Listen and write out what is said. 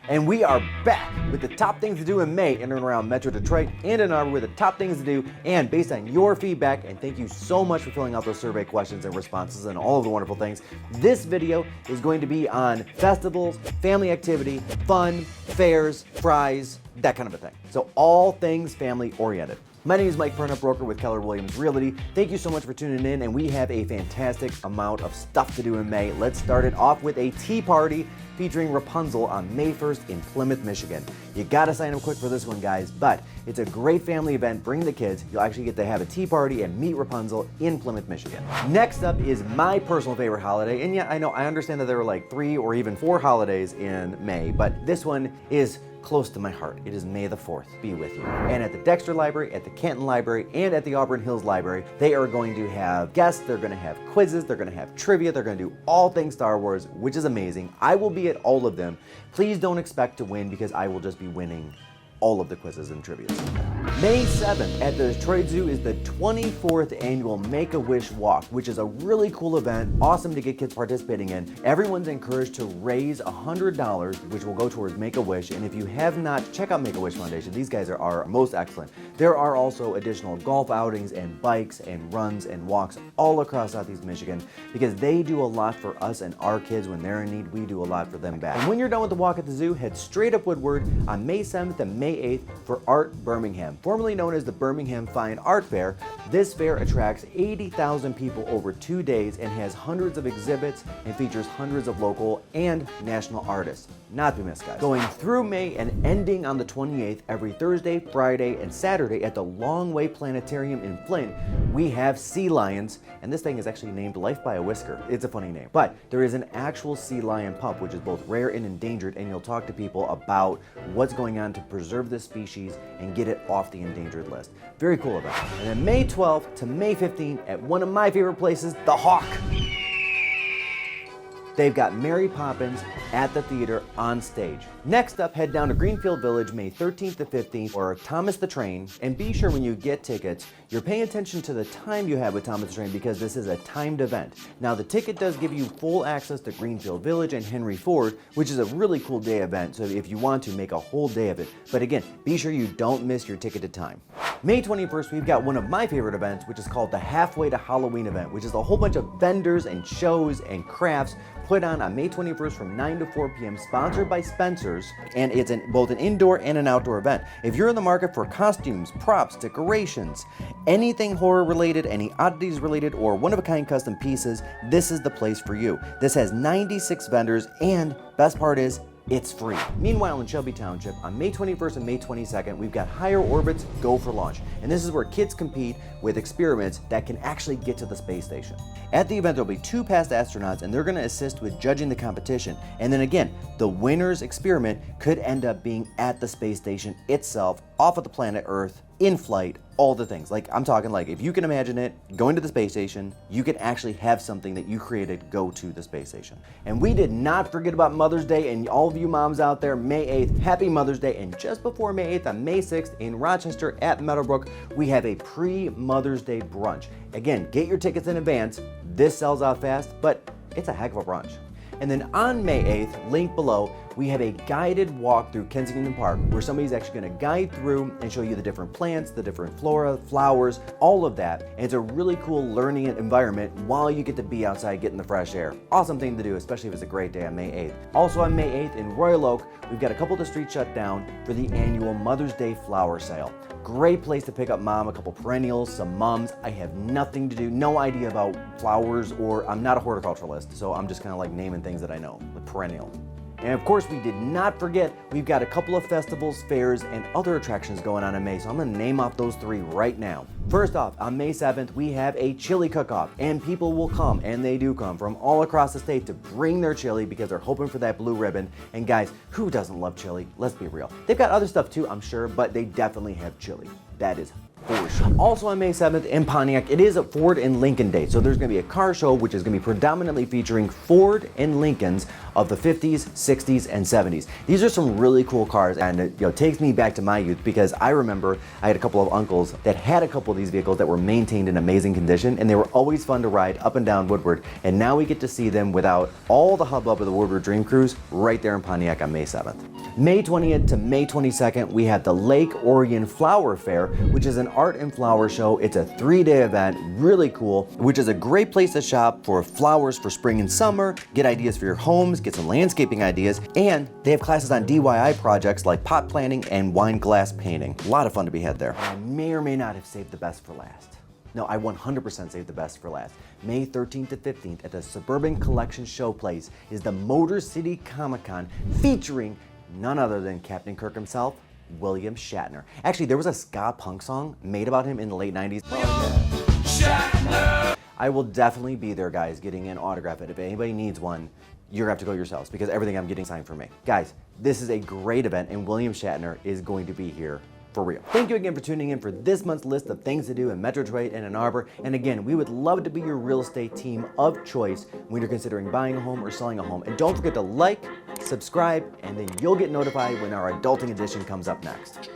And we are back with the top things to do in May in and around Metro Detroit and Ann Arbor with the top things to do, and based on your feedback, and thank you so much for filling out those survey questions and responses and all of the wonderful things. This video is going to be on festivals, family activity, fun, fairs, fries, that kind of a thing. So all things family oriented. My name is Mike Perna, broker with Keller Williams Realty. Thank you so much for tuning in, and we have a fantastic amount of stuff to do in May. Let's start it off with a tea party featuring Rapunzel on May 1st in Plymouth, Michigan. You gotta sign up quick for this one, guys, but it's a great family event. Bring the kids. You'll actually get to have a tea party and meet Rapunzel in Plymouth, Michigan. Next up is my personal favorite holiday, and yeah, I understand that there were like 3 or even 4 holidays in May, but this one is close to my heart. It is May the 4th. Be with you. And at the Dexter Library, at the Canton Library, and at the Auburn Hills Library, they are going to have guests, they're going to have quizzes, they're going to have trivia, they're going to do all things Star Wars, which is amazing. I will be at all of them. Please don't expect to win because I will just be winning all of the quizzes and trivia. May 7th at the Detroit Zoo is the 24th annual Make-A-Wish Walk, which is a really cool event, awesome to get kids participating in. Everyone's encouraged to raise $100, which will go towards Make-A-Wish, and if you have not, check out Make-A-Wish Foundation. These guys are most excellent. There are also additional golf outings and bikes and runs and walks all across Southeast Michigan because they do a lot for us and our kids when they're in need. We do a lot for them back. And when you're done with the walk at the zoo, head straight up Woodward on May 7th and May 8th for Art Birmingham. Formerly known as the Birmingham Fine Art Fair, this fair attracts 80,000 people over 2 days and has hundreds of exhibits and features hundreds of local and national artists. Not to be missed, guys. Going through May and ending on the 28th, every Thursday, Friday, and Saturday at the Longway Planetarium in Flint, we have sea lions, and this thing is actually named Life by a Whisker. It's a funny name. But there is an actual sea lion pup, which is both rare and endangered, and you'll talk to people about what's going on to preserve this species and get it off the endangered list. Very cool event. And then May 12th to May 15th at one of my favorite places, the Hawk. They've got Mary Poppins at the theater on stage. Next up, head down to Greenfield Village May 13th to 15th for Thomas the Train, and be sure when you get tickets, you're paying attention to the time you have with Thomas the Train because this is a timed event. Now the ticket does give you full access to Greenfield Village and Henry Ford, which is a really cool day event, so if you want to, make a whole day of it. But again, be sure you don't miss your ticketed time. May 21st, we've got one of my favorite events, which is called the Halfway to Halloween event, which is a whole bunch of vendors and shows and crafts put on May 21st from 9 to 4 p.m., sponsored by Spencer's, and it's both an indoor and an outdoor event. If you're in the market for costumes, props, decorations, anything horror related, any oddities related, or one-of-a-kind custom pieces, this is the place for you. This has 96 vendors, and best part is, it's free. Meanwhile, in Shelby Township, on May 21st and May 22nd, we've got Higher Orbits Go for Launch. And this is where kids compete with experiments that can actually get to the space station. At the event, there'll be 2 past astronauts, and they're gonna assist with judging the competition. And then again, the winner's experiment could end up being at the space station itself, off of the planet Earth, in flight, all the things. Like, I'm talking like, if you can imagine it, going to the space station, you can actually have something that you created go to the space station. And we did not forget about Mother's Day, and all of you moms out there, May 8th, happy Mother's Day. And just before May 8th, on May 6th in Rochester at Meadowbrook, we have a pre-Mother's Day brunch. Again, get your tickets in advance. This sells out fast, but it's a heck of a brunch. And then on May 8th, link below, we have a guided walk through Kensington Park where somebody's actually going to guide through and show you the different plants, the different flora, flowers, all of that. And it's a really cool learning environment while you get to be outside getting the fresh air. Awesome thing to do, especially if it's a great day on May 8th. Also on May 8th in Royal Oak, we've got a couple of the streets shut down for the annual Mother's Day flower sale. Great place to pick up mom, a couple perennials, some mums. I have nothing to do, no idea about flowers, or I'm not a horticulturalist, so I'm just kind of like naming things that I know, the perennial. And of course, we did not forget, we've got a couple of festivals, fairs, and other attractions going on in May, so I'm gonna name off those 3 right now. First off, on May 7th, we have a chili cook-off, and people will come, and they do come, from all across the state to bring their chili because they're hoping for that blue ribbon. And guys, who doesn't love chili? Let's be real. They've got other stuff too, I'm sure, but they definitely have chili. That is for sure. Also on May 7th in Pontiac, it is a Ford and Lincoln Day. So there's going to be a car show, which is going to be predominantly featuring Ford and Lincolns of the 50s, 60s, and 70s. These are some really cool cars, and it takes me back to my youth because I remember I had a couple of uncles that had a couple of these vehicles that were maintained in amazing condition, and they were always fun to ride up and down Woodward, and now we get to see them without all the hubbub of the Woodward Dream Cruise right there in Pontiac on May 7th. May 20th to May 22nd, we have the Lake Orion Flower Fair, which is an art and flower show. It's a 3-day event, really cool, which is a great place to shop for flowers for spring and summer, get ideas for your homes, get some landscaping ideas, and they have classes on DIY projects like pot planting and wine glass painting. A lot of fun to be had there. I may or may not have saved the best for last. No, I 100% saved the best for last. May 13th to 15th at the Suburban Collection Showplace is the Motor City Comic-Con featuring none other than Captain Kirk himself, William Shatner. Actually, there was a ska punk song made about him in the late 90s. Shatner! I will definitely be there, guys, getting an autograph. And if anybody needs one, you're gonna have to go yourselves because everything I'm getting signed for me. Guys, this is a great event and William Shatner is going to be here for real. Thank you again for tuning in for this month's list of things to do in Metro Detroit and Ann Arbor. And again, we would love to be your real estate team of choice when you're considering buying a home or selling a home. And don't forget to like, subscribe, and then you'll get notified when our adulting edition comes up next.